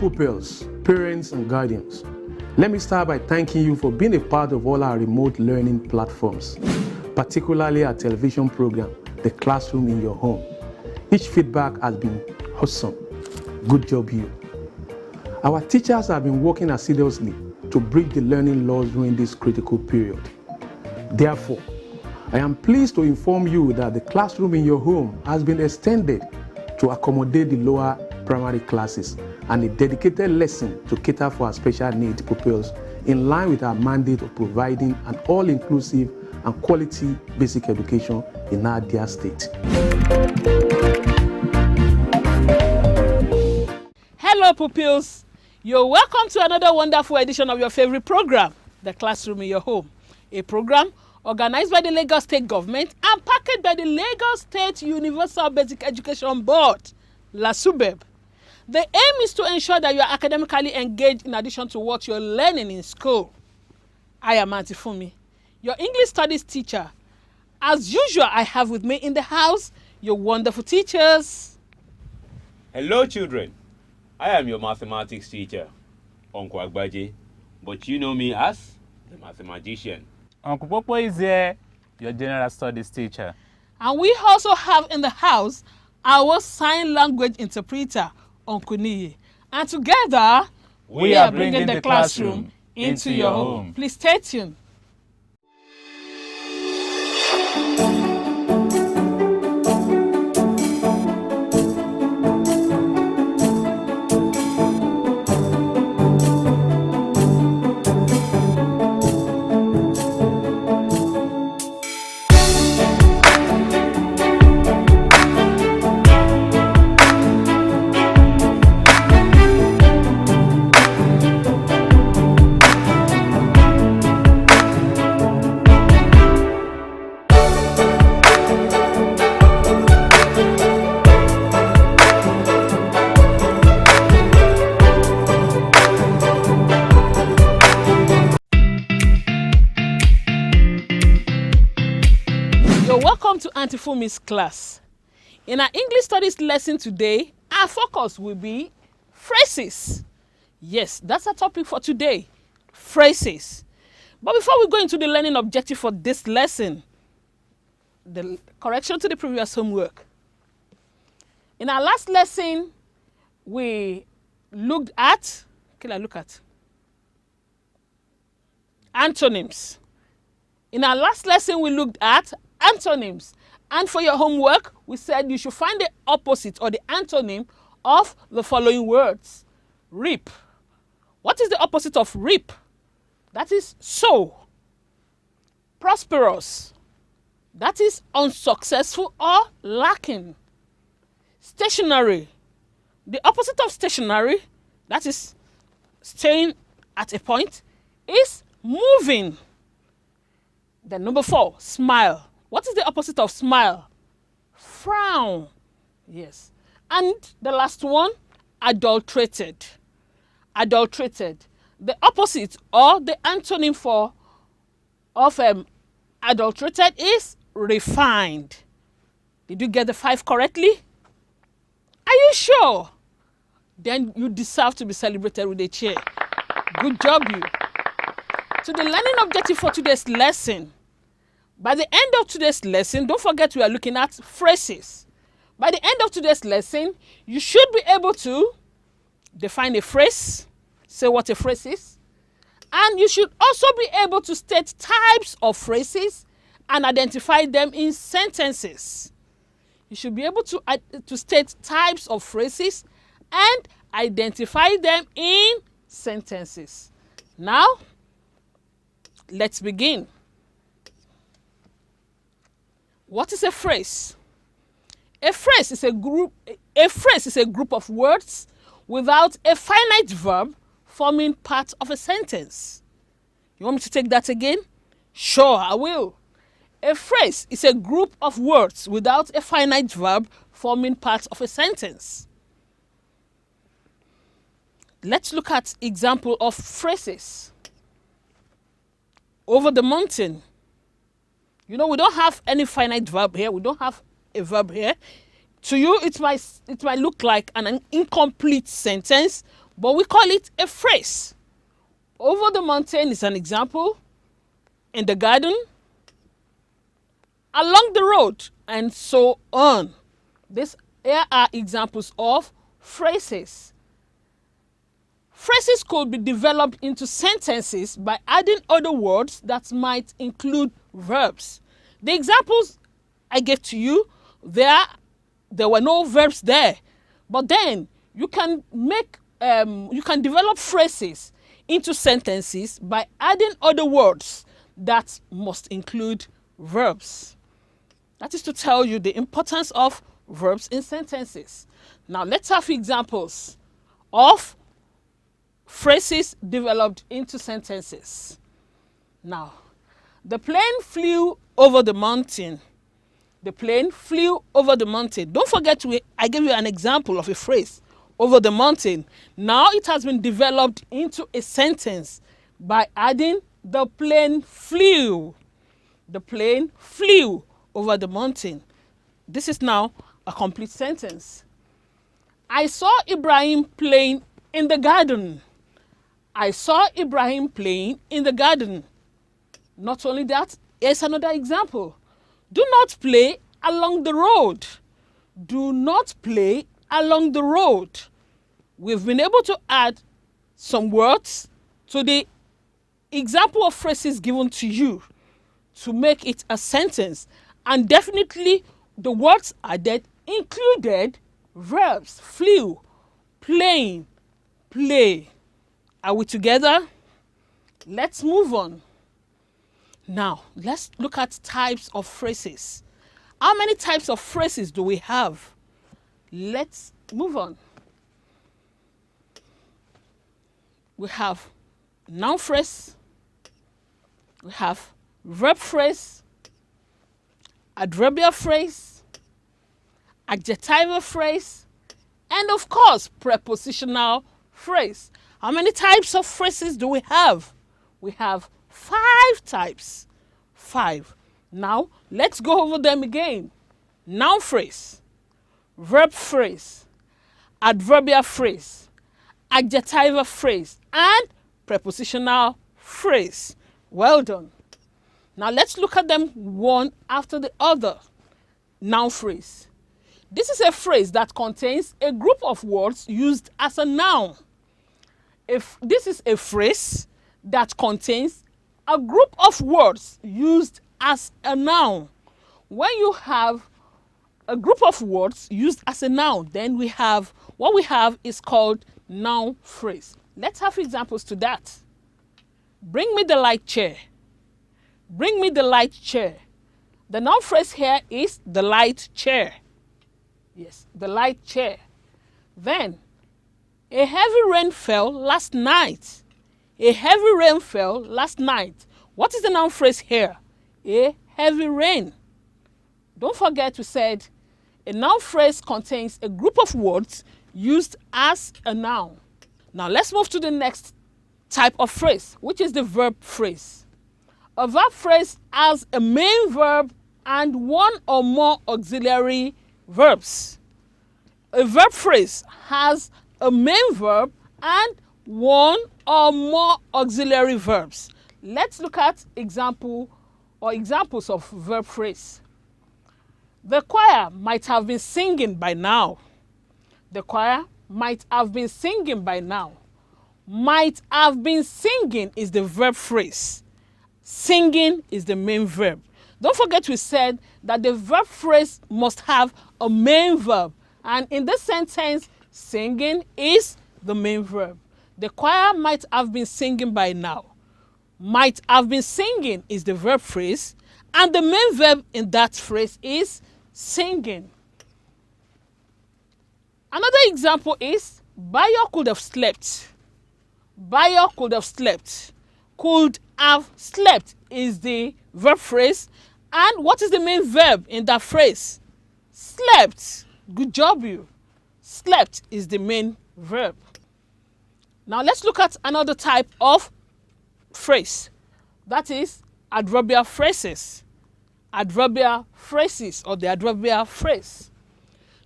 pupils, parents, and guardians. Let me start by thanking you for being a part of all our remote learning platforms, particularly our television program, The Classroom in Your Home. Each feedback has been awesome. Good job, you. Our teachers have been working assiduously to bridge the learning loss during this critical period. Therefore, I am pleased to inform you that the Classroom in Your Home has been extended to accommodate the lower primary classes and a dedicated lesson to cater for our special needs pupils in line with our mandate of providing an all-inclusive and quality basic education in our dear state. Hello pupils, you're welcome to another wonderful edition of your favorite program, The Classroom in Your Home, a program organized by the Lagos State Government and packaged by the Lagos State Universal Basic Education Board, LASUBEB. The aim is to ensure that you are academically engaged in addition to what you're learning in school. I am Auntie Fumi, your English Studies teacher. As usual, I have with me in the house your wonderful teachers. Hello children, I am your mathematics teacher, Uncle Agbaje, but you know me as the mathematician. Uncle Popo is here, your general studies teacher. And we also have in the house our sign language interpreter, Uncle Niyi. And together, we are bringing the classroom into your home. Please stay tuned. Welcome to Auntie Fumi's class. In our English Studies lesson today, our focus will be phrases. Yes, that's our topic for today, phrases. But before we go into the learning objective for this lesson, the correction to the previous homework. In our last lesson, we looked at, antonyms. In our last lesson, we looked at antonyms. And for your homework, we said you should find the opposite or the antonym of the following words. Reap. What is the opposite of reap? That is sow. Prosperous. That is unsuccessful or lacking. Stationary. The opposite of stationary, that is staying at a point, is moving. Then number 4, smile. What is the opposite of smile? Frown. Yes. And the last one, adulterated. Adulterated. The opposite or the antonym of adulterated is refined. Did you get the 5 correctly? Are you sure? Then you deserve to be celebrated with a cheer. Good job, you. So the learning objective for today's lesson. By the end of today's lesson, don't forget we are looking at phrases. By the end of today's lesson, you should be able to define a phrase, say what a phrase is, and you should also be able to state types of phrases and identify them in sentences. You should be able to state types of phrases and identify them in sentences. Now, let's begin. What is a phrase? A phrase is a group of words without a finite verb forming part of a sentence. You want me to take that again? Sure, I will. A phrase is a group of words without a finite verb forming part of a sentence. Let's look at example of phrases. Over the mountain. You know, we don't have any finite verb here. We don't have a verb here. To you, it might look like an incomplete sentence, but we call it a phrase. Over the mountain is an example. In the garden, along the road, and so on. Here are examples of phrases. Phrases could be developed into sentences by adding other words that might include verbs. The examples I gave to you, there were no verbs there, but then you can develop phrases into sentences by adding other words that must include verbs. That is to tell you the importance of verbs in sentences. Now let's have examples of phrases developed into sentences. Now, the plane flew over the mountain. The plane flew over the mountain. Don't forget, I gave you an example of a phrase, over the mountain. Now it has been developed into a sentence by adding the plane flew. The plane flew over the mountain. This is now a complete sentence. I saw Ibrahim playing in the garden. I saw Ibrahim playing in the garden. Not only that, here's another example. Do not play along the road. Do not play along the road. We've been able to add some words to the example of phrases given to you to make it a sentence. And definitely the words added included verbs: flew, playing, play. Are we together? Let's move on. Now, let's look at types of phrases. How many types of phrases do we have? Let's move on. We have noun phrase, we have verb phrase, adverbial phrase, adjectival phrase, and of course, prepositional phrase. How many types of phrases do we have? We have 5 types. 5. Now, let's go over them again. Noun phrase, verb phrase, adverbial phrase, adjectival phrase, and prepositional phrase. Well done. Now let's look at them one after the other. Noun phrase. This is a phrase that contains a group of words used as a noun. If this is a phrase that contains a group of words used as a noun. When you have a group of words used as a noun, then what we have is called noun phrase. Let's have examples to that. Bring me the light chair. Bring me the light chair. The noun phrase here is the light chair. Yes, the light chair. Then, a heavy rain fell last night. A heavy rain fell last night. What is the noun phrase here? A heavy rain. Don't forget we said a noun phrase contains a group of words used as a noun. Now let's move to the next type of phrase, which is the verb phrase. A verb phrase has a main verb and one or more auxiliary verbs. A verb phrase has a main verb and one or more auxiliary verbs. Let's look at examples of verb phrase. The choir might have been singing by now. The choir might have been singing by now. Might have been singing is the verb phrase. Singing is the main verb. Don't forget we said that the verb phrase must have a main verb. And in this sentence, singing is the main verb. The choir might have been singing by now. Might have been singing is the verb phrase. And the main verb in that phrase is singing. Another example is Bayo could have slept. Bayo could have slept. Could have slept is the verb phrase. And what is the main verb in that phrase? Slept. Good job, you. Slept is the main verb. Now let's look at another type of phrase. That is adverbial phrases. Adverbial phrases or the adverbial phrase.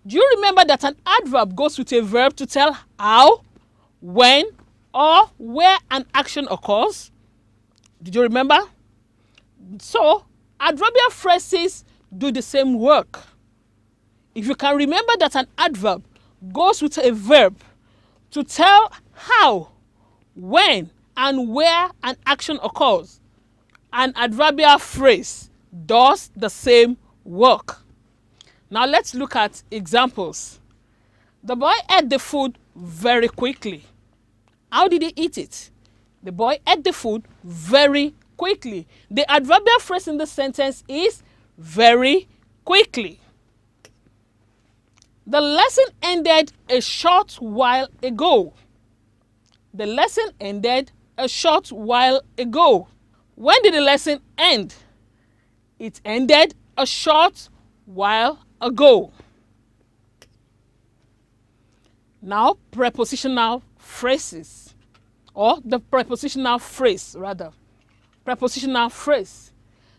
Do you remember that an adverb goes with a verb to tell how, when, or where an action occurs. Did you remember? So, adverbial phrases do the same work. If you can remember that an adverb goes with a verb to tell how, when, and where an action occurs, an adverbial phrase does the same work. Now let's look at examples. The boy ate the food very quickly. How did he eat it? The boy ate the food very quickly. The adverbial phrase in the sentence is very quickly. The lesson ended a short while ago. The lesson ended a short while ago. When did the lesson end? It ended a short while ago. Now, prepositional phrases, or the prepositional phrase rather. Prepositional phrase.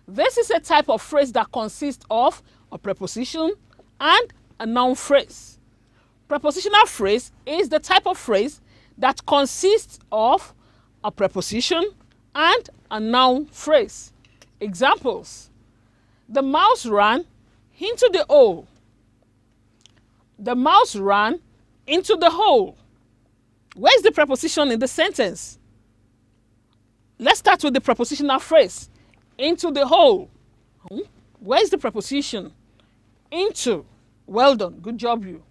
This is a type of phrase that consists of a preposition and a noun phrase. Prepositional phrase is the type of phrase that consists of a preposition and a noun phrase. Examples: the mouse ran into the hole. The mouse ran into the hole. Where's the preposition in the sentence? Let's start with the prepositional phrase. Into the hole. Where's the preposition? Into. Well done. Good job, you.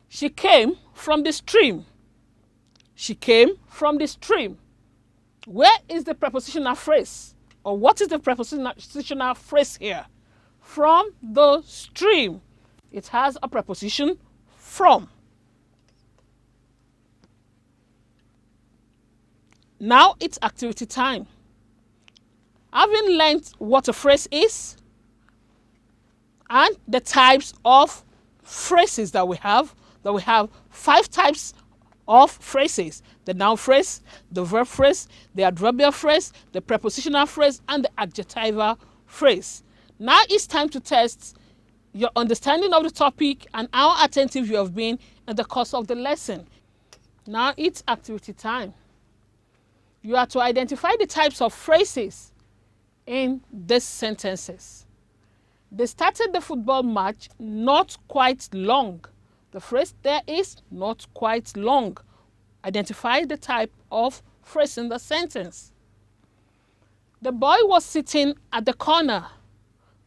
She came from the stream. She came from the stream. Where is the prepositional phrase? Or what is the prepositional phrase here? From the stream. It has a preposition from. Now it's activity time. Having learned what a phrase is and the types of phrases that we have 5 types of phrases: the noun phrase, the verb phrase, the adverbial phrase, the prepositional phrase, and the adjectival phrase. Now it's time to test your understanding of the topic and how attentive you have been in the course of the lesson. Now it's activity time. You are to identify the types of phrases in these sentences. They started the football match not quite long. The phrase there is not quite long. Identify the type of phrase in the sentence. The boy was sitting at the corner.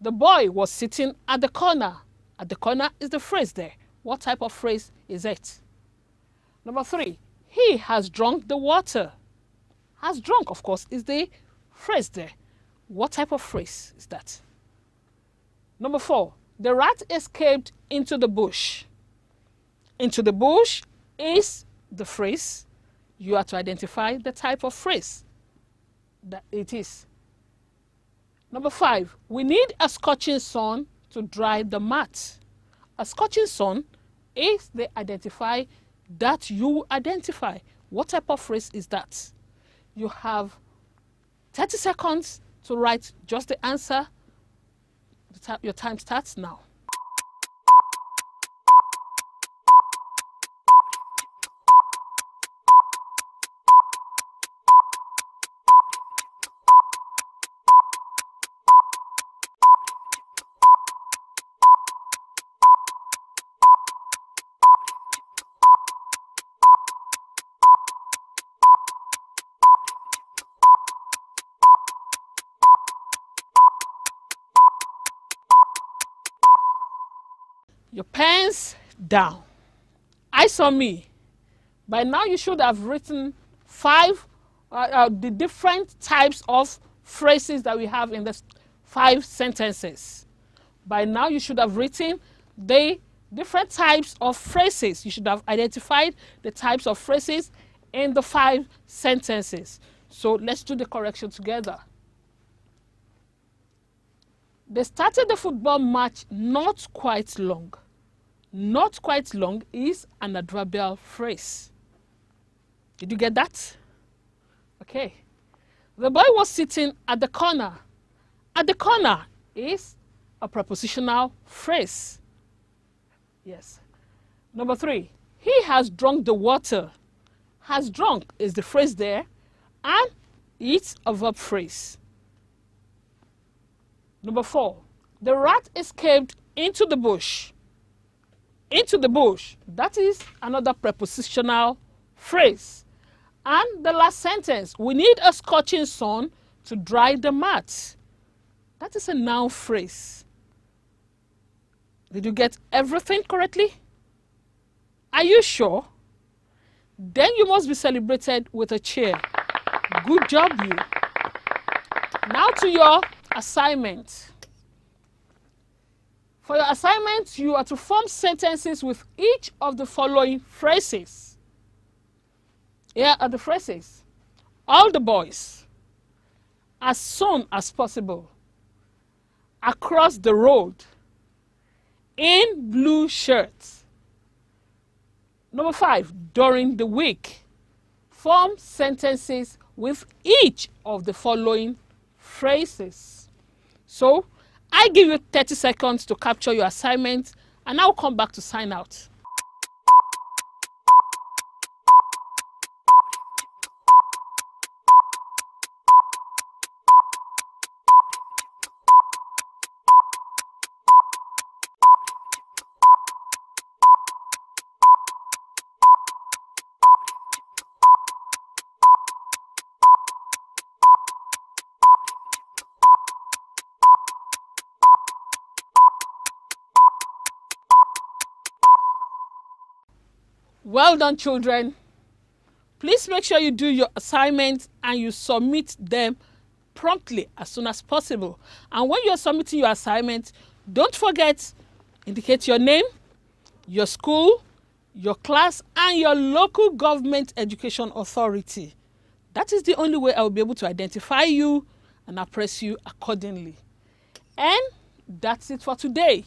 The boy was sitting at the corner. At the corner is the phrase there. What type of phrase is it? Number 3, he has drunk the water. Has drunk, of course, is the phrase there. What type of phrase is that? Number 4, the rat escaped into the bush. Into the bush is the phrase. You are to identify the type of phrase that it is. Number 5, we need a scorching sun to dry the mat. A scorching sun is the identify that you identify. What type of phrase is that? You have 30 seconds to write just the answer. Your time starts now. Your pens down. Eyes on me. By now you should have written 5 the different types of phrases that we have in the 5 sentences. By now you should have written the different types of phrases. You should have identified the types of phrases in the 5 sentences. So let's do the correction together. They started the football match not quite long. Not quite long is an adverbial phrase. Did you get that? Okay. The boy was sitting at the corner. At the corner is a prepositional phrase. Yes. Number 3, He has drunk the water. Has drunk is the phrase there, and it's a verb phrase. Number 4, the rat escaped into the bush. Into the bush, that is another prepositional phrase. And the last sentence, we need a scorching sun to dry the mat. That is a noun phrase. Did you get everything correctly? Are you sure? Then you must be celebrated with a cheer. Good job, you. Now to your assignment. For your assignment, you are to form sentences with each of the following phrases. Here are the phrases. All the boys. As soon as possible. Across the road. In blue shirts. Number 5, during the week. Form sentences with each of the following phrases. So, I give you 30 seconds to capture your assignment, and I'll come back to sign out. Well done, children. Please make sure you do your assignments and you submit them promptly as soon as possible. And when you're submitting your assignment, don't forget, indicate your name, your school, your class, and your local government education authority. That is the only way I will be able to identify you and appraise you accordingly. And that's it for today.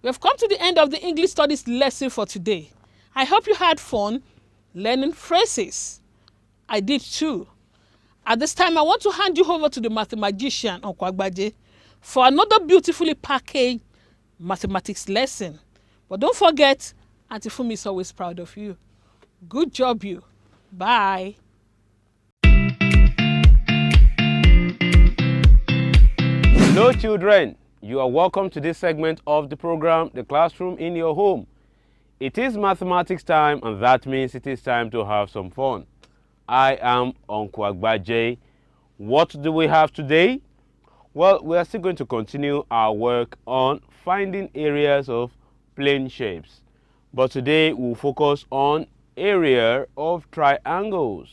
We have come to the end of the English Studies lesson for today. I hope you had fun learning phrases. I did too. At this time, I want to hand you over to the mathematician, Uncle Agbaje, for another beautifully packaged mathematics lesson. But don't forget, Auntie Fumi is always proud of you. Good job, you. Bye. Hello, children. You are welcome to this segment of the program, The Classroom in Your Home. It is mathematics time, and that means it is time to have some fun. I am Uncle Agbaje. What do we have today? Well, we are still going to continue our work on finding areas of plane shapes. But today we'll focus on area of triangles.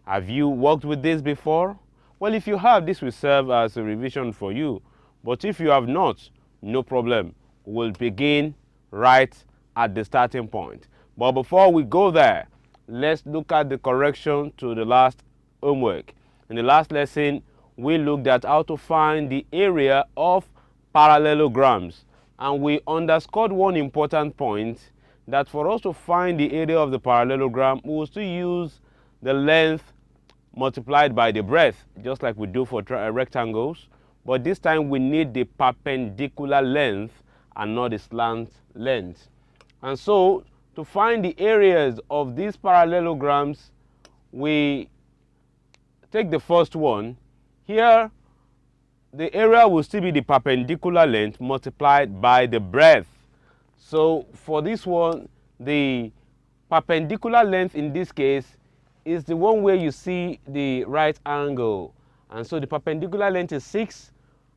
Have you worked with this before? Well, if you have, this will serve as a revision for you. But if you have not, no problem. We'll begin right at the starting point. But before we go there, let's look at the correction to the last homework. In the last lesson, we looked at how to find the area of parallelograms, and we underscored one important point, that for us to find the area of the parallelogram, we will still use the length multiplied by the breadth, just like we do for rectangles, but this time we need the perpendicular length and not the slant length. And so, to find the areas of these parallelograms, we take the first one. Here, the area will still be the perpendicular length multiplied by the breadth. So, for this one, the perpendicular length in this case is the one where you see the right angle. And so, the perpendicular length is 6,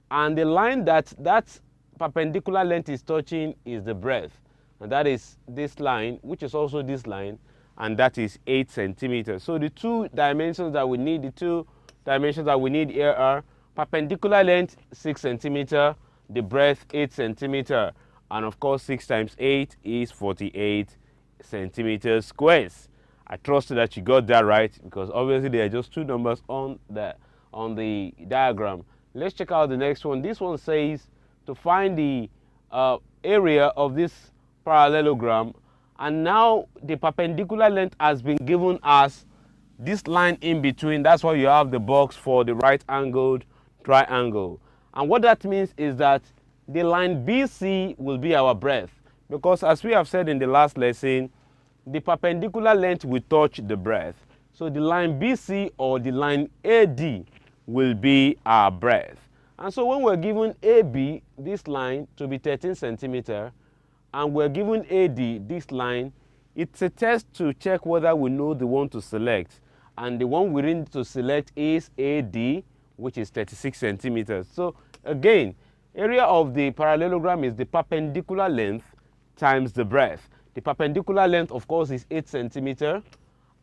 and the line that perpendicular length is touching is the breadth. And that is this line, which is also this line, and that is 8 centimeters. So the two dimensions that we need here are perpendicular length 6 centimeter, the breadth 8 centimeter, and of course 6 times 8 is 48 centimeters squares. I trust that you got that right, because obviously there are just two numbers on the diagram. Let's check out the next one. This one says to find the area of this parallelogram, and now the perpendicular length has been given as this line in between. That's why you have the box for the right angled triangle. And what that means is that the line BC will be our breadth, because as we have said in the last lesson, the perpendicular length will touch the breadth. So the line BC or the line AD will be our breadth. And so when we're given AB, this line, to be 13 centimeter, and we're given AD, this line, it's a test to check whether we know the one to select. And the one we need to select is AD, which is 36 centimeters. So again, area of the parallelogram is the perpendicular length times the breadth. The perpendicular length, of course, is 8 centimeter,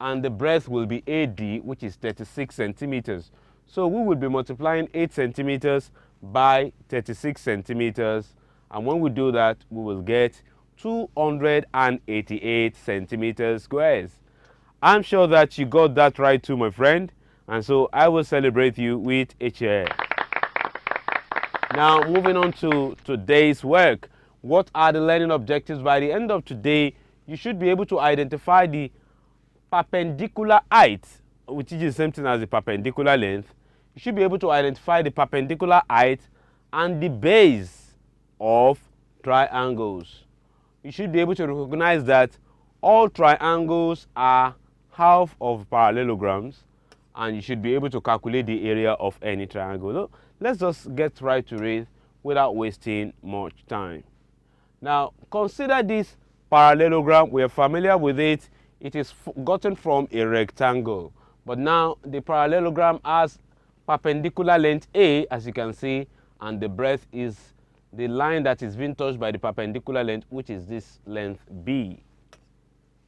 and the breadth will be AD, which is 36 centimeters. So we will be multiplying 8 centimeters by 36 centimeters, and when we do that, we will get 288 centimeters squares. I'm sure that you got that right too, my friend, and so I will celebrate you with a chair. Now, moving on to today's work. What are the learning objectives? By the end of today, you should be able to identify the perpendicular height, which is the same thing as the perpendicular length. You should be able to identify the perpendicular height and the base of triangles. You should be able to recognize that all triangles are half of parallelograms, and you should be able to calculate the area of any triangle. Let's just get right to it without wasting much time. Now, consider this parallelogram. We are familiar with it. It is gotten from a rectangle. But now the parallelogram has perpendicular length A, as you can see, and the breadth is the line that is being touched by the perpendicular length, which is this length B.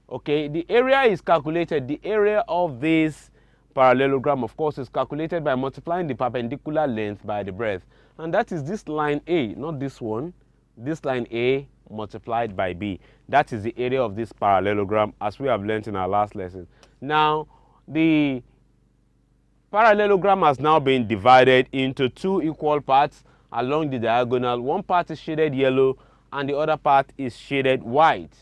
Okay, the area is calculated. The area of this parallelogram, of course, is calculated by multiplying the perpendicular length by the breadth. And that is this line A, not this one. This line A multiplied by B. That is the area of this parallelogram, as we have learned in our last lesson. Now, the parallelogram has now been divided into two equal parts along the diagonal. One part is shaded yellow and the other part is shaded white.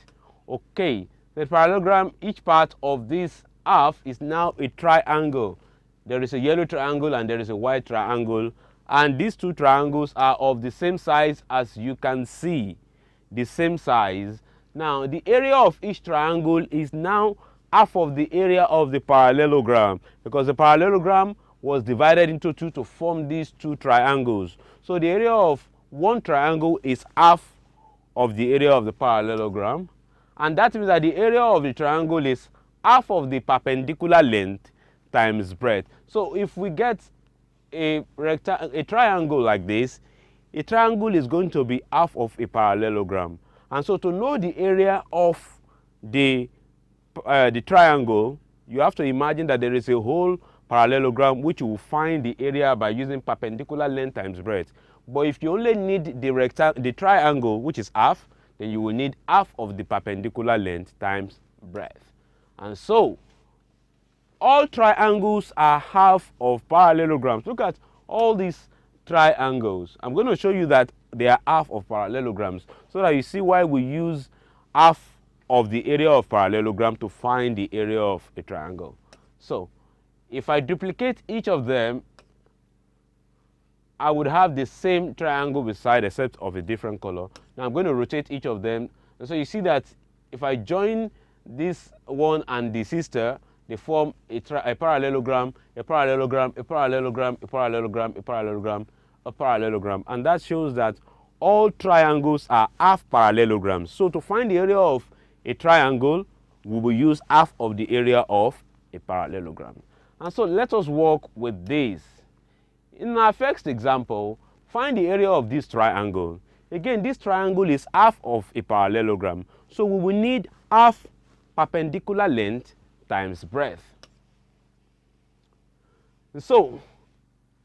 Okay, the parallelogram, each part of this half is now a triangle. There is a yellow triangle and there is a white triangle, and these two triangles are of the same size, as you can see, the same size. Now, the area of each triangle is now half of the area of the parallelogram, because the parallelogram was divided into two to form these two triangles. So the area of one triangle is half of the area of the parallelogram, and that means that the area of the triangle is half of the perpendicular length times breadth. So if we get a triangle like this, a triangle is going to be half of a parallelogram. And so to know the area of the triangle, you have to imagine that there is a whole parallelogram which you will find the area by using perpendicular length times breadth. But if you only need the triangle, which is half, then you will need half of the perpendicular length times breadth. And so all triangles are half of parallelograms. Look at all these triangles. I'm going to show you that they are half of parallelograms, so that you see why we use half of the area of parallelogram to find the area of a triangle. So if I duplicate each of them, I would have the same triangle beside, except of a different color. Now I'm going to rotate each of them, and so you see that if I join this one and the sister, they form a parallelogram, a parallelogram, a parallelogram, a parallelogram, a parallelogram, a parallelogram. And that shows that all triangles are half parallelograms. So to find the area of a triangle, we will use half of the area of a parallelogram. And so let us work with this. In our first example, find the area of this triangle. Again, this triangle is half of a parallelogram. So we will need half perpendicular length times breadth. So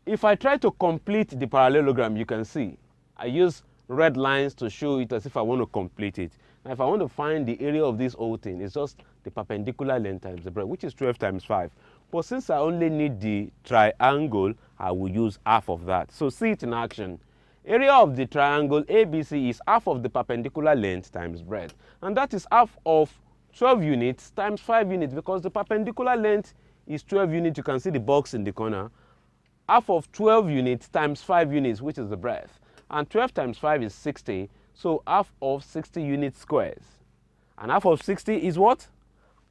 if I try to complete the parallelogram, you can see I use red lines to show it as if I want to complete it. Now if I want to find the area of this whole thing, it's just the perpendicular length times the breadth, which is 12 times 5. But since I only need the triangle, I will use half of that. So see it in action. Area of the triangle ABC is half of the perpendicular length times breadth, and that is half of 12 units times 5 units, because the perpendicular length is 12 units. You can see the box in the corner. Half of 12 units times 5 units, which is the breadth. And 12 times 5 is 60. So half of 60 units squares. And half of 60 is what?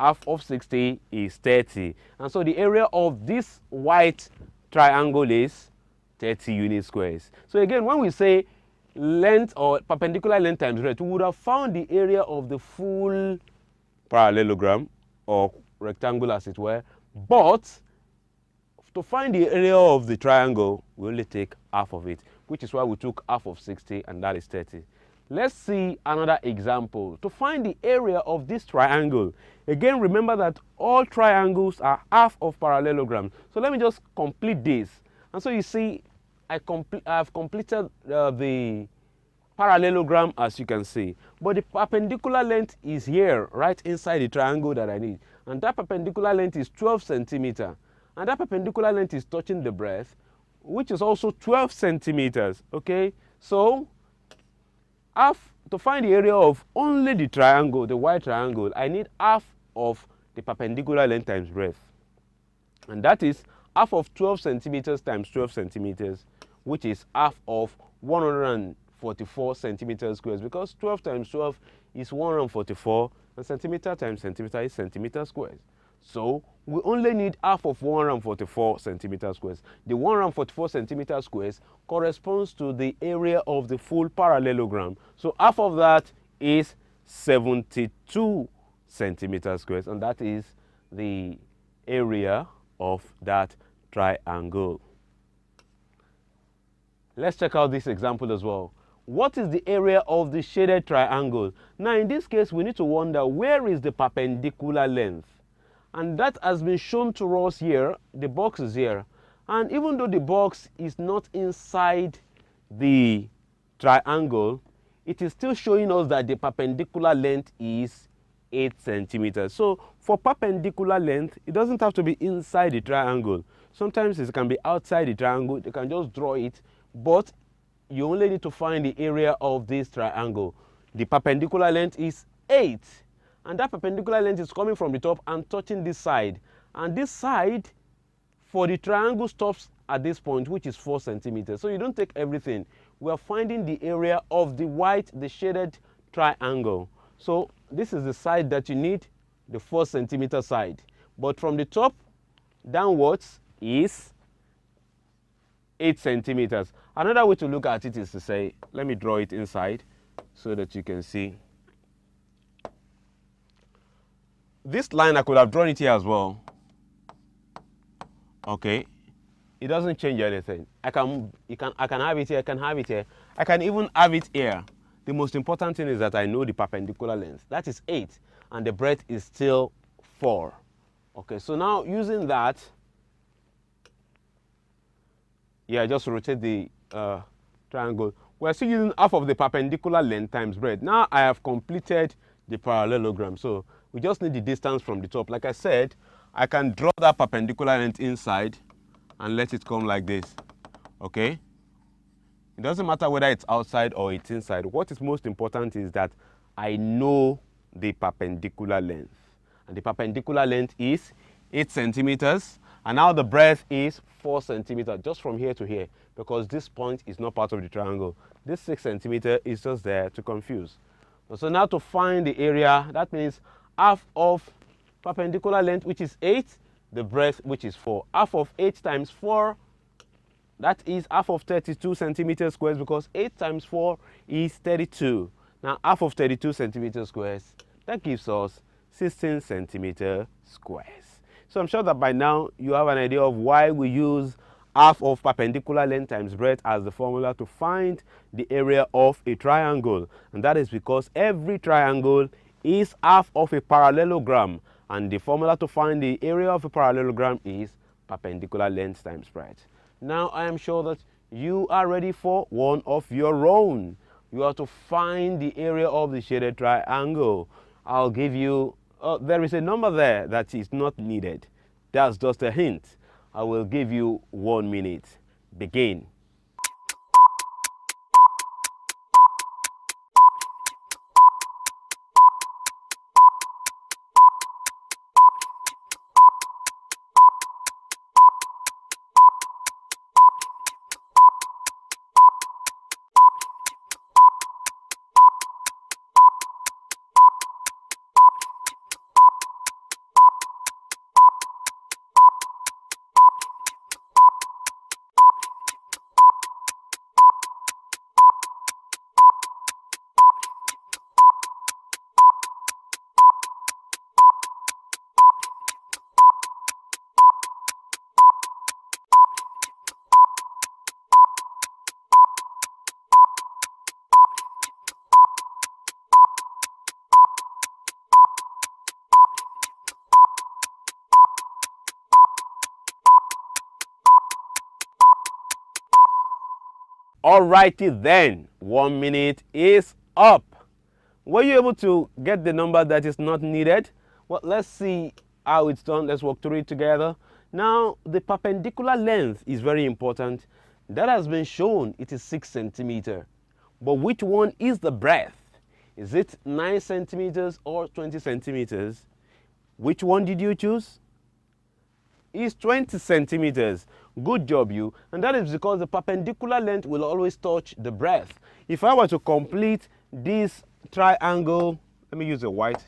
half of 60 is 30. And so the area of this white triangle is 30 unit squares. So again, when we say length or perpendicular length times breadth, we would have found the area of the full parallelogram or rectangle as it were, but to find the area of the triangle, we only take half of it, which is why we took half of 60, and that is 30. Let's see another example. To find the area of this triangle, again, remember that all triangles are half of parallelogram. So let me just complete this. And so you see, I've completed the parallelogram, as you can see. But the perpendicular length is here, right inside the triangle that I need. And that perpendicular length is 12 centimeters. And that perpendicular length is touching the breadth, which is also 12 centimeters. Okay? So, to find the area of only the triangle, the white triangle, I need half of the perpendicular length times breadth. And that is half of 12 centimeters times 12 centimeters, which is half of 144 centimeters squares, because 12 times 12 is 144, and centimeter times centimeter is centimeter squares. So we only need half of 144 centimeter squares. The 144 centimeter squares corresponds to the area of the full parallelogram. So half of that is 72 centimeter squares, and that is the area of that triangle. Let's check out this example as well. What is the area of the shaded triangle? Now in this case, we need to wonder, where is the perpendicular length? And that has been shown to us here. The box is here. And even though the box is not inside the triangle, it is still showing us that the perpendicular length is 8 centimeters. So for perpendicular length, it doesn't have to be inside the triangle. Sometimes it can be outside the triangle. You can just draw it, but you only need to find the area of this triangle. The perpendicular length is 8. And that perpendicular length is coming from the top and touching this side. And this side for the triangle stops at this point, which is 4 centimeters. So you don't take everything. We are finding the area of the white, the shaded triangle. So this is the side that you need, the 4 centimeter side. But from the top downwards is 8 centimeters. Another way to look at it is to say, let me draw it inside so that you can see. This line, I could have drawn it here as well. Okay, it doesn't change anything. I can have it here, I can have it here. I can even have it here. The most important thing is that I know the perpendicular length. That is 8, and the breadth is still 4. Okay, so now using that, yeah, just rotate the triangle. We're still using half of the perpendicular length times breadth. Now I have completed the parallelogram. So we just need the distance from the top. Like I said, I can draw that perpendicular length inside and let it come like this. Okay? It doesn't matter whether it's outside or it's inside. What is most important is that I know the perpendicular length. And the perpendicular length is 8 centimeters. And now the breadth is 4 centimeters, just from here to here, because this point is not part of the triangle. This 6 centimeters is just there to confuse. So now to find the area, that means half of perpendicular length, which is 8, the breadth, which is 4. Half of 8 times 4, that is half of 32 centimeters squares, because 8 times 4 is 32. Now half of 32 centimeters squares, that gives us 16 centimeter squares. So I'm sure that by now you have an idea of why we use half of perpendicular length times breadth as the formula to find the area of a triangle. And that is because every triangle is half of a parallelogram. And the formula to find the area of a parallelogram is perpendicular length times breadth. Now I am sure that you are ready for one of your own. You have to find the area of the shaded triangle. I'll give you, there is a number there that is not needed. That's just a hint. I will give you 1 minute. Begin. Alrighty then, 1 minute is up. Were you able to get the number that is not needed? Well, let's see how it's done. Let's walk through it together. Now, the perpendicular length is very important. That has been shown. It is 6 centimeters. But which one is the breadth? Is it 9 centimeters or 20 centimeters? Which one did you choose? It's 20 centimeters. Good job, you. And that is because the perpendicular length will always touch the breadth. If I were to complete this triangle, let me use a white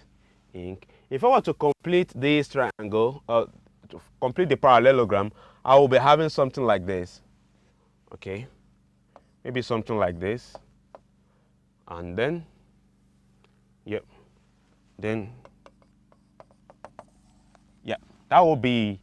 ink. If I were to complete this triangle, to complete the parallelogram, I will be having something like this. Okay, maybe something like this. And then, yep, then, yeah, that will be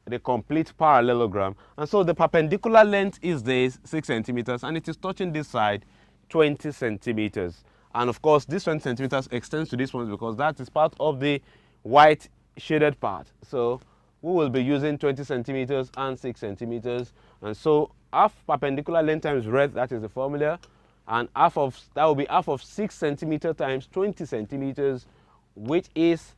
the complete parallelogram. And so the perpendicular length is this, 6 centimeters, and it is touching this side, 20 centimeters. And of course, this 20 centimeters extends to this one because that is part of the white shaded part. So we will be using 20 centimeters and 6 centimeters. And so half perpendicular length times breadth, that is the formula. And that will be half of 6 centimeters times 20 centimeters, which is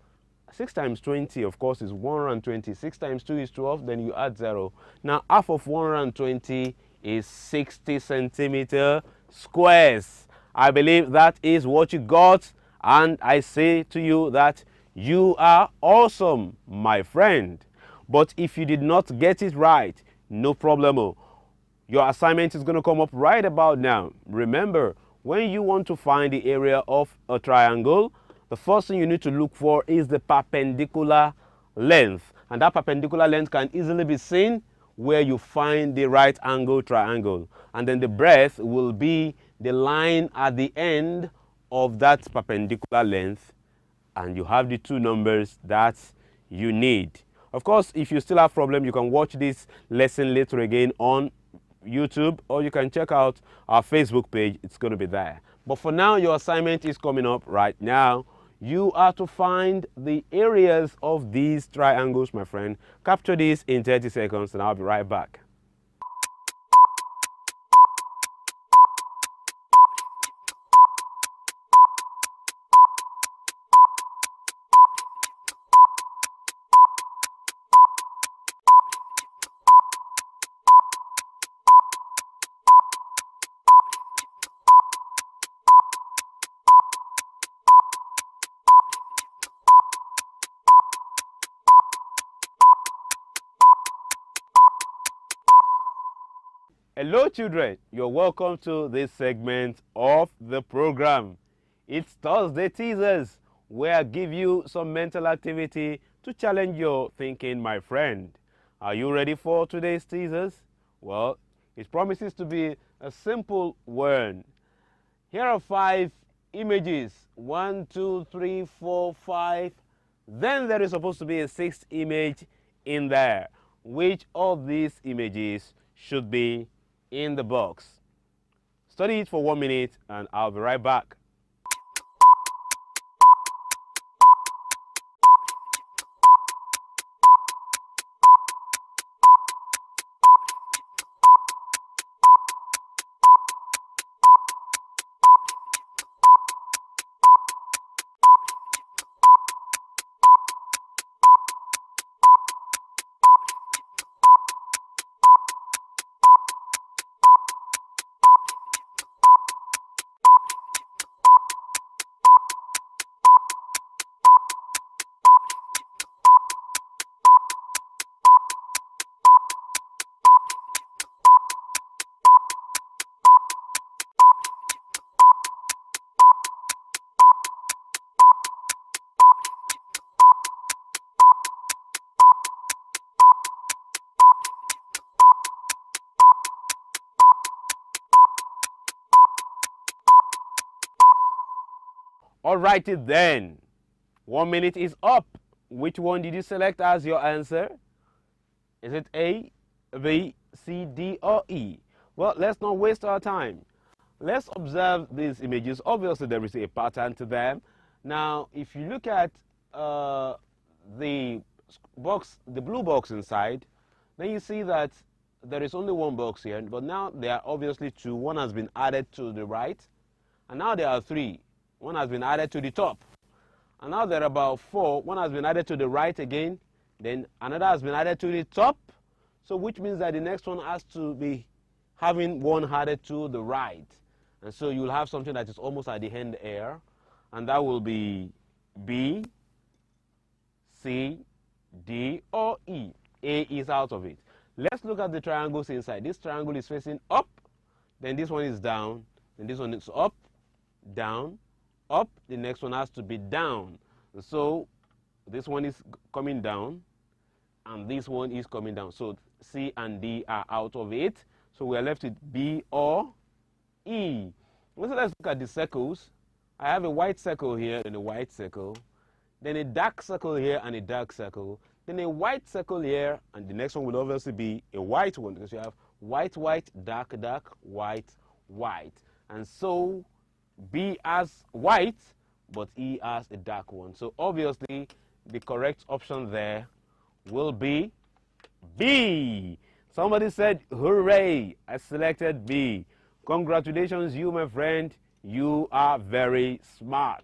6 times 20, of course, is 120. 6 times 2 is 12, then you add 0. Now, half of 120 is 60 centimeter squares. I believe that is what you got, and I say to you that you are awesome, my friend. But if you did not get it right, no problemo. Your assignment is going to come up right about now. Remember, when you want to find the area of a triangle, the first thing you need to look for is the perpendicular length. And that perpendicular length can easily be seen where you find the right angle triangle. And then the breadth will be the line at the end of that perpendicular length. And you have the two numbers that you need. Of course, if you still have problem, you can watch this lesson later again on YouTube, or you can check out our Facebook page. It's going to be there. But for now, your assignment is coming up right now. You are to find the areas of these triangles, my friend. Capture this in 30 seconds and I'll be right back. Hello children, you're welcome to this segment of the program. It's Thursday Teasers, where I give you some mental activity to challenge your thinking, my friend. Are you ready for today's teasers? Well, it promises to be a simple one. Here are 5 images. 1, 2, 3, 4, 5. Then there is supposed to be a 6th image in there. Which of these images should be in the box? Study it for 1 minute and I'll be right back. Alrighty then, 1 minute is up. Which one did you select as your answer? Is it A, B, C, D, or E? Well, let's not waste our time. Let's observe these images. Obviously, there is a pattern to them. Now, if you look at the box, the blue box inside, then you see that there is only one box here, but now there are obviously two. One has been added to the right, and now there are three. One has been added to the top. And now there are about four. One has been added to the right again, then another has been added to the top. So which means that the next one has to be having one added to the right. And so you'll have something that is almost at the end here, and that will be B, C, D, or E. A is out of it. Let's look at the triangles inside. This triangle is facing up, then this one is down, then this one is up, down, up. The next one has to be down. So this one is coming down, and this one is coming down. So C and D are out of it. So we are left with B or E. So let's look at the circles. I have a white circle here and a white circle, then a dark circle here and a dark circle, then a white circle here, and the next one will obviously be a white one because you have white, white, dark, dark, white, white. And so B has white, but E has a dark one. So obviously the correct option there will be B. Somebody said, hooray, I selected B. Congratulations, you, my friend. You are very smart.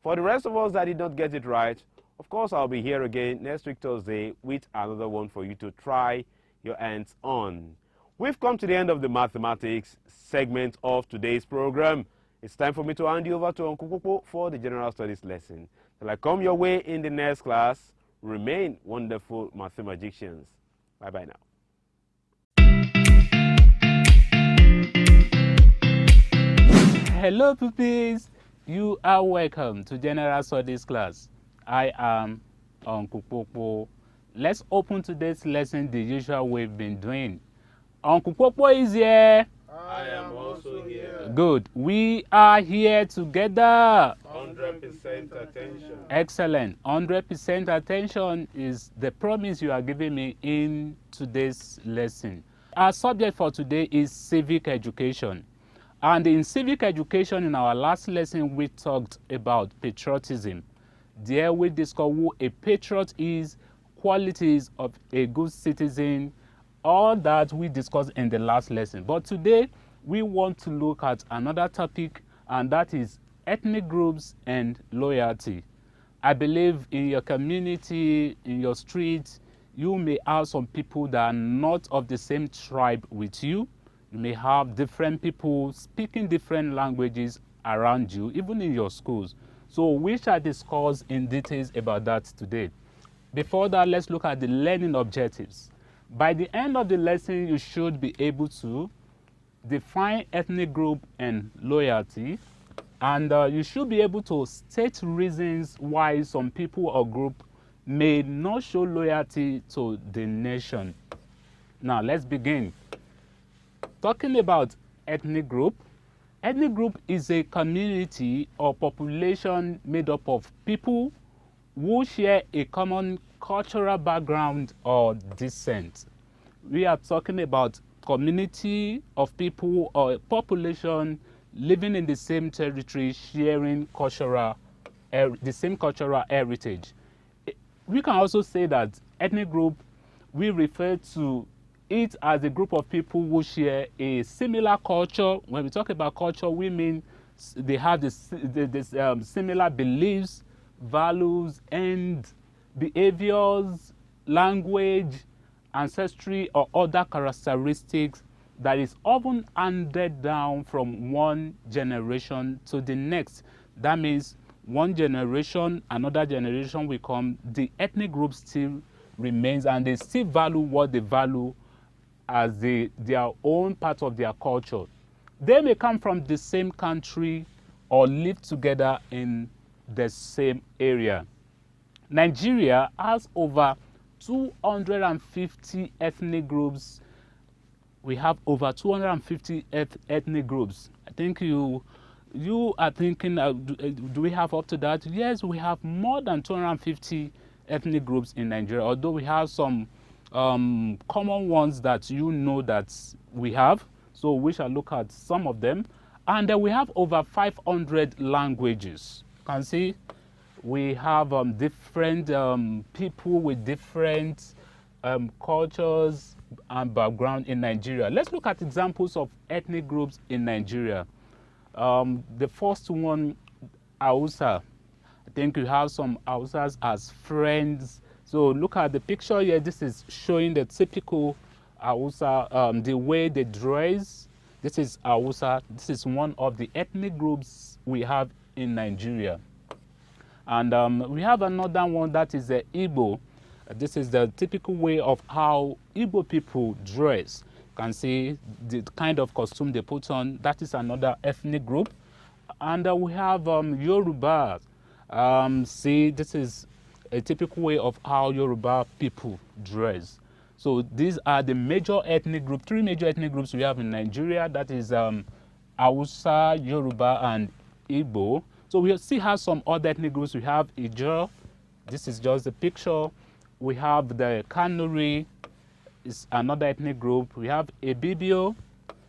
For the rest of us that did not get it right, of course, I'll be here again next week, Thursday, with another one for you to try your hands on. We've come to the end of the mathematics segment of today's program. It's time for me to hand you over to Uncle Popo for the general studies lesson. Till I come your way in the next class, remain wonderful mathematicians. Bye-bye now. Hello pupils, you are welcome to General Studies class. I am Uncle Popo. Let's open today's lesson the usual way we've been doing. Uncle Popo is here. I am also here. Good. We are here together. 100% attention. Excellent. 100% attention is the promise you are giving me in today's lesson. Our subject for today is civic education. And in civic education, in our last lesson, we talked about patriotism. There we discussed who a patriot is, qualities of a good citizen, all that we discussed in the last lesson. But today, we want to look at another topic, and that is ethnic groups and loyalty. I believe in your community, in your street, you may have some people that are not of the same tribe with you. You may have different people speaking different languages around you, even in your schools. So we shall discuss in details about that today. Before that, let's look at the learning objectives. By the end of the lesson, you should be able to define ethnic group and loyalty, and you should be able to state reasons why some people or group may not show loyalty to the nation. Now, let's begin. Talking about ethnic group is a community or population made up of people who share a common cultural background or descent. We are talking about community of people or a population living in the same territory, sharing the same cultural heritage. We can also say that ethnic group, we refer to it as a group of people who share a similar culture. When we talk about culture, we mean they have this similar beliefs, values, and behaviors, language, ancestry, or other characteristics that is often handed down from one generation to the next. That means one generation, another generation will come, the ethnic group still remains, and they still value what they value as their own part of their culture. They may come from the same country or live together in the same area. Nigeria has over 250 ethnic groups. We have over 250 ethnic groups. I think you are thinking, do we have up to that? Yes, we have more than 250 ethnic groups in Nigeria, although we have some common ones that you know that we have. So we shall look at some of them. And then we have over 500 languages. You can see we have different people with different cultures and background in Nigeria. Let's look at examples of ethnic groups in Nigeria. The first one, Hausa. I think you have some Hausas as friends. So look at the picture here. This is showing the typical Hausa, the way they dress. This is Hausa. This is one of the ethnic groups we have in Nigeria. And we have another one that is the Igbo. This is the typical way of how Igbo people dress. You can see the kind of costume they put on. That is another ethnic group. And we have Yoruba. See, this is a typical way of how Yoruba people dress. So these are the major ethnic groups, 3 major ethnic groups we have in Nigeria. That is Hausa, Yoruba, and Igbo. So we still have some other ethnic groups. We have Ijaw. This is just a picture. We have the Kanuri, is another ethnic group. We have Ebibio,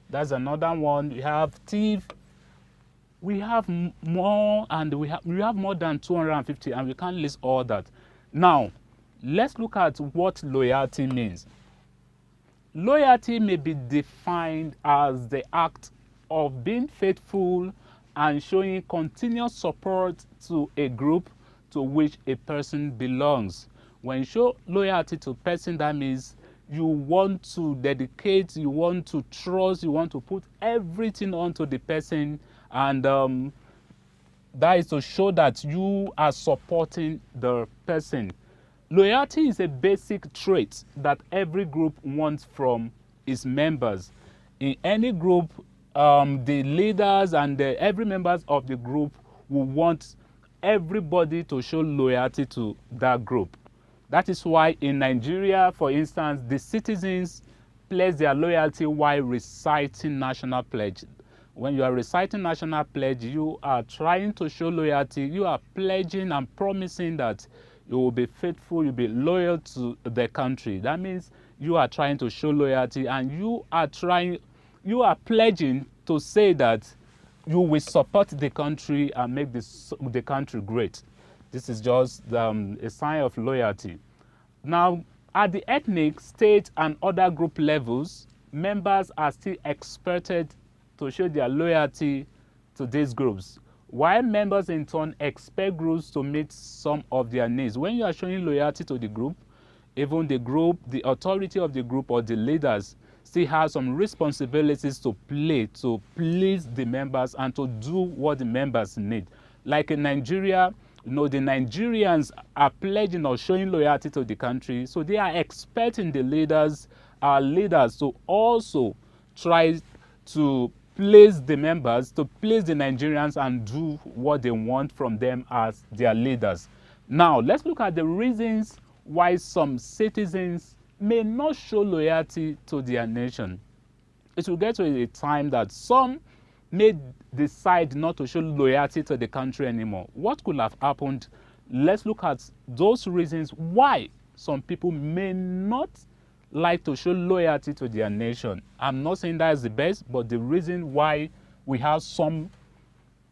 that's another one. We have Tiv. We have more, and we have more than 250, and we can't list all that. Now, let's look at what loyalty means. Loyalty may be defined as the act of being faithful and showing continuous support to a group to which a person belongs. When you show loyalty to a person, that means you want to dedicate, you want to trust, you want to put everything onto the person, and that is to show that you are supporting the person. Loyalty is a basic trait that every group wants from its members. In any group, the leaders and every members of the group will want everybody to show loyalty to that group. That is why in Nigeria, for instance, the citizens pledge their loyalty while reciting national pledge. When you are reciting national pledge, you are trying to show loyalty. You are pledging and promising that you will be faithful, you'll be loyal to the country. That means you are trying to show loyalty, and you are pledging to say that you will support the country and make the country great. This is just a sign of loyalty. Now, at the ethnic, state, and other group levels, members are still expected to show their loyalty to these groups, while members in turn expect groups to meet some of their needs. When you are showing loyalty to the group, even the group, the authority of the group or the leaders still have some responsibilities to play to please the members and to do what the members need. Like in Nigeria, the Nigerians are pledging or showing loyalty to the country, so they are expecting the leaders, our leaders, to also try to please the members, to please the Nigerians and do what they want from them as their leaders. Now, let's look at the reasons why some citizens may not show loyalty to their nation. It will get to a time that some may decide not to show loyalty to the country anymore. What could have happened? Let's look at those reasons why some people may not like to show loyalty to their nation. I'm not saying that is the best, but the reason why we have some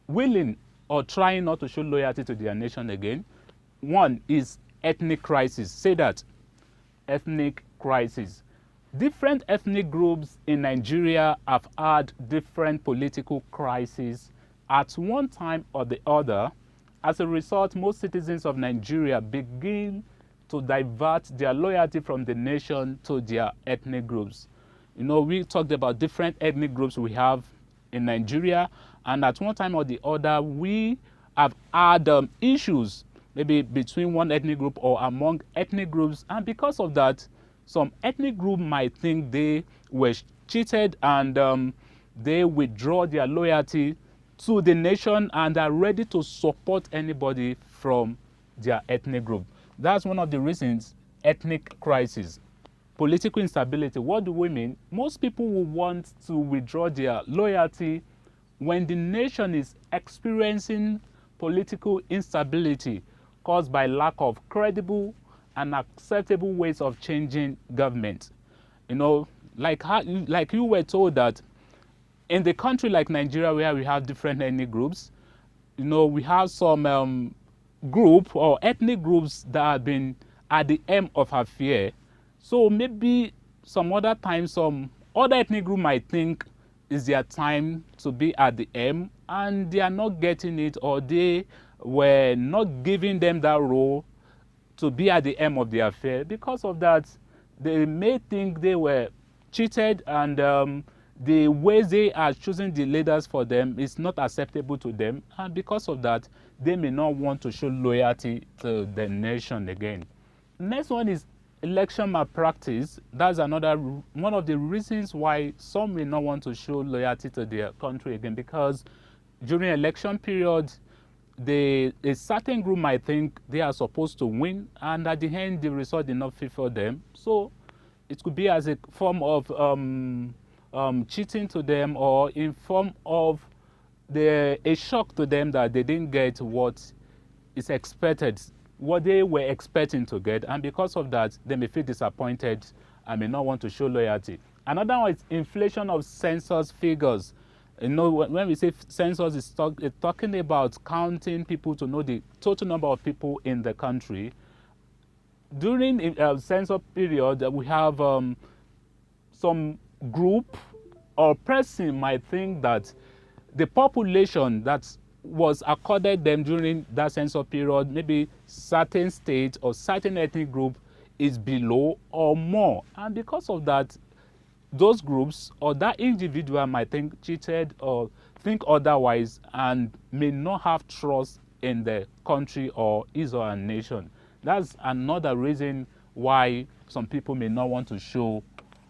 willing or trying not to show loyalty to their nation again. One is ethnic crisis. Say that. Ethnic crisis. Different ethnic groups in Nigeria have had different political crises at one time or the other. As a result, most citizens of Nigeria begin to divert their loyalty from the nation to their ethnic groups. We talked about different ethnic groups we have in Nigeria, and at one time or the other, we have had issues, maybe between one ethnic group or among ethnic groups, and because of that, some ethnic group might think they were cheated and they withdraw their loyalty to the nation and are ready to support anybody from their ethnic group. That's one of the reasons, ethnic crisis. Political instability. What do we mean? Most people will want to withdraw their loyalty when the nation is experiencing political instability caused by lack of credible and acceptable ways of changing government. Like you were told that in the country like Nigeria, where we have different ethnic groups, we have some group or ethnic groups that have been at the end of affair. So maybe some other time, some other ethnic group might think it's their time to be at the M, and they are not getting it, or they were not giving them that role to be at the M of the affair. Because of that, they may think they were cheated, and the ways they are choosing the leaders for them is not acceptable to them, and because of that, they may not want to show loyalty to the nation again. Next one is election malpractice. That's another one of the reasons why some may not want to show loyalty to their country again, because during election period, a certain group might think they are supposed to win, and at the end the result did not favor them. So it could be as a form of cheating to them, or in form of a shock to them that they didn't get what is expected, what they were expecting to get, and because of that, they may feel disappointed and may not want to show loyalty. Another one is inflation of census figures. You know, when we say census, it's talking about counting people to know the total number of people in the country. During census period, we have some group or person might think that the population that was accorded them during that census period, maybe certain state or certain ethnic group, is below or more, and because of that, those groups or that individual might think cheated or think otherwise, and may not have trust in the country or his or her nation. That's another reason why some people may not want to show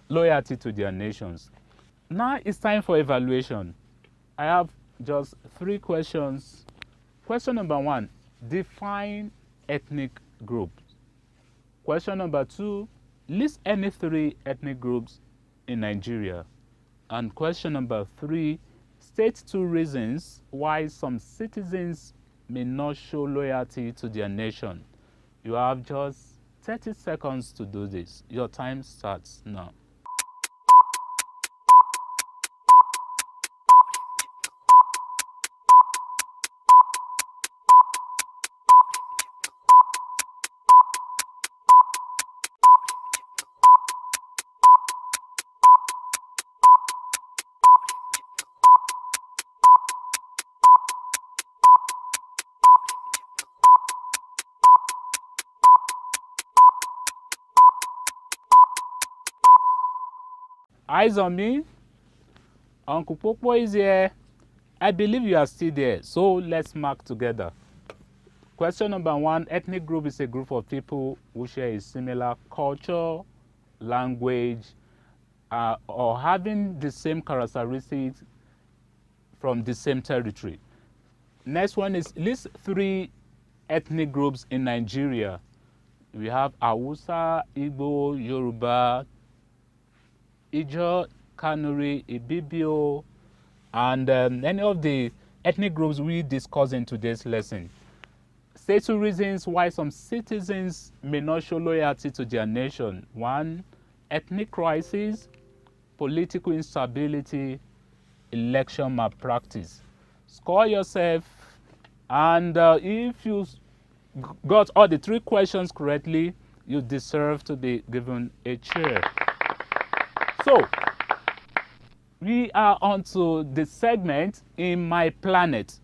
loyalty to their nations. Now it's time for evaluation. I have just 3 questions. Question number 1, define ethnic groups. Question number 2, list any 3 ethnic groups in Nigeria. And question number 3, state 2 reasons why some citizens may not show loyalty to their nation. You have just 30 seconds to do this. Your time starts now. Eyes on me. Uncle Popo is here. I believe you are still there, so let's mark together. Question number 1, ethnic group is a group of people who share a similar culture, language, or having the same characteristics from the same territory. Next one is list 3 ethnic groups in Nigeria. We have Hausa, Igbo, Yoruba, Ijo, Kanuri, Ibibio, and any of the ethnic groups we discuss in today's lesson. State 2 reasons why some citizens may not show loyalty to their nation. 1, ethnic crisis, political instability, election malpractice. Score yourself, and if you got all the 3 questions correctly, you deserve to be given a chair. So, we are on to the segment, In My Planet.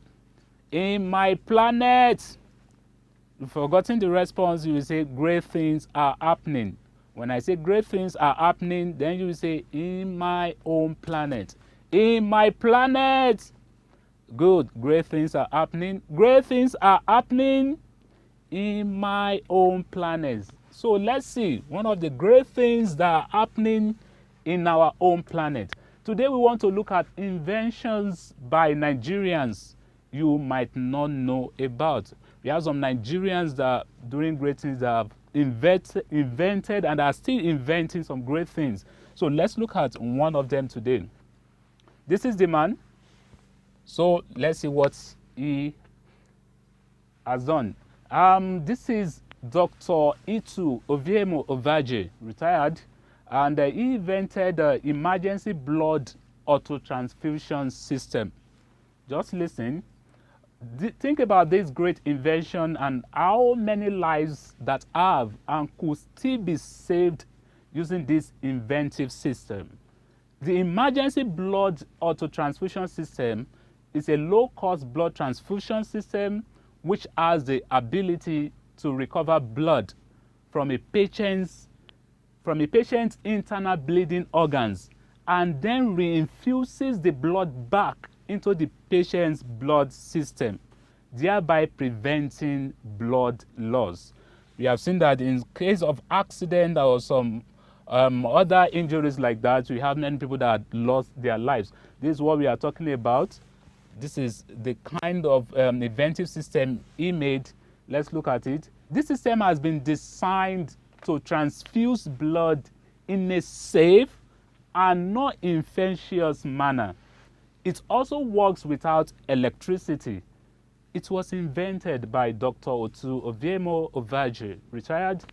In my planet. If you've forgotten the response, you will say, great things are happening. When I say great things are happening, then you will say, in my own planet. In my planet. Good. Great things are happening. Great things are happening in my own planet. So let's see one of the great things that are happening in our own planet. Today we want to look at inventions by Nigerians you might not know about. We have some Nigerians that are doing great things, that have invented and are still inventing some great things. So let's look at one of them today. This is the man. So let's see what he has done. This is Dr. Itu Oviemo Ovaje, retired, and he invented the emergency blood auto-transfusion system. Just listen. Think about this great invention and how many lives that have and could still be saved using this inventive system. The emergency blood autotransfusion system is a low-cost blood transfusion system which has the ability to recover blood from a patient's internal bleeding organs and then reinfuses the blood back into the patient's blood system, thereby preventing blood loss. We have seen that in case of accident or some other injuries like that, we have many people that lost their lives. This is what we are talking about. This is the kind of inventive system he made. Let's look at it. This system has been designed to transfuse blood in a safe and not infectious manner. It also works without electricity. It was invented by Dr. Otu Oviemo Ovaje, retired.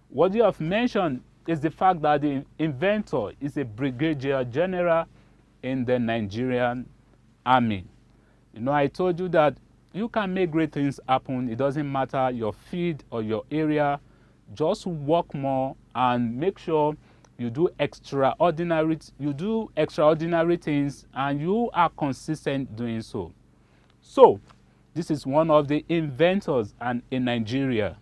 What you have mentioned is the fact that the inventor is a brigadier general in the Nigerian army. You know, I told you that you can make great things happen. It doesn't matter your field or your area. Just work more and make sure you do extraordinary things and you are consistent doing so. So, this is one of the inventors and a Nigerian.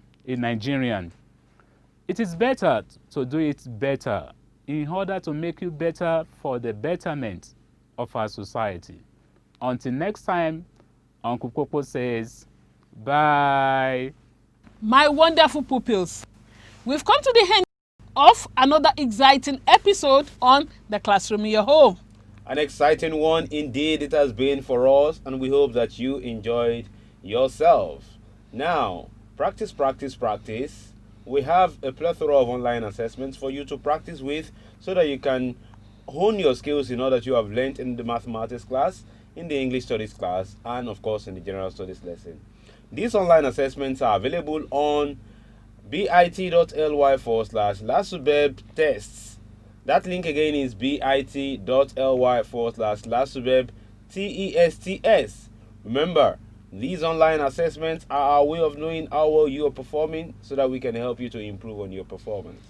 It is better to do it better in order to make you better for the betterment of our society. Until next time, Uncle Popo says, bye. My wonderful pupils, we've come to the end of another exciting episode on the classroom in your home. An exciting one indeed it has been for us, and we hope that you enjoyed yourself. Now, practice, practice, practice. We have a plethora of online assessments for you to practice with so that you can hone your skills in all that you have learned in the mathematics class, in the English studies class, and of course in the general studies lesson. These online assessments are available on bit.ly/LASUBEB tests. That link again is bit.ly/LASUBEB tests. Remember, these online assessments are our way of knowing how well you are performing so that we can help you to improve on your performance.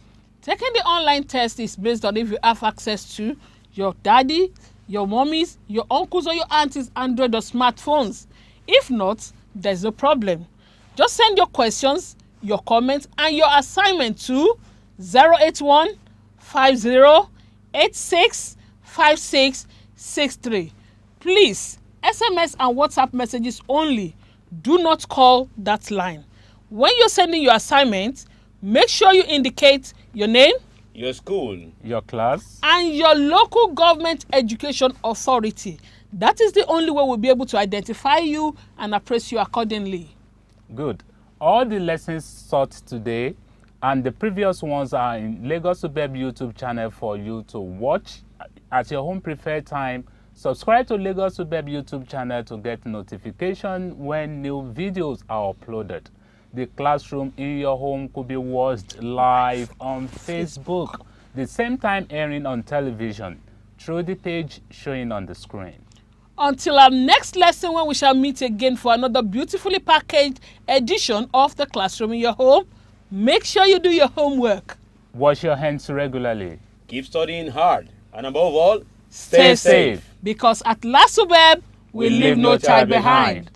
Taking the online test is based on if you have access to your daddy, your mommies, your uncles or your aunties' Android or smartphones. If not, there's no problem. Just send your questions, your comments and your assignment to 081 50 86 5663. Please, SMS and WhatsApp messages only. Do not call that line. When you're sending your assignment, make sure you indicate your name, your school, your class, and your local government education authority. That is the only way we'll be able to identify you and appraise you accordingly. Good. All the lessons taught today and the previous ones are in LASUBEB YouTube channel for you to watch at your own preferred time. Subscribe to LASUBEB YouTube channel to get notification when new videos are uploaded. The classroom in your home could be watched live on Facebook, the same time airing on television through the page showing on the screen. Until our next lesson, when we shall meet again for another beautifully packaged edition of the classroom in your home, make sure you do your homework. Wash your hands regularly. Keep studying hard. And above all, Stay safe. Because at LASUBEB, we leave no child behind.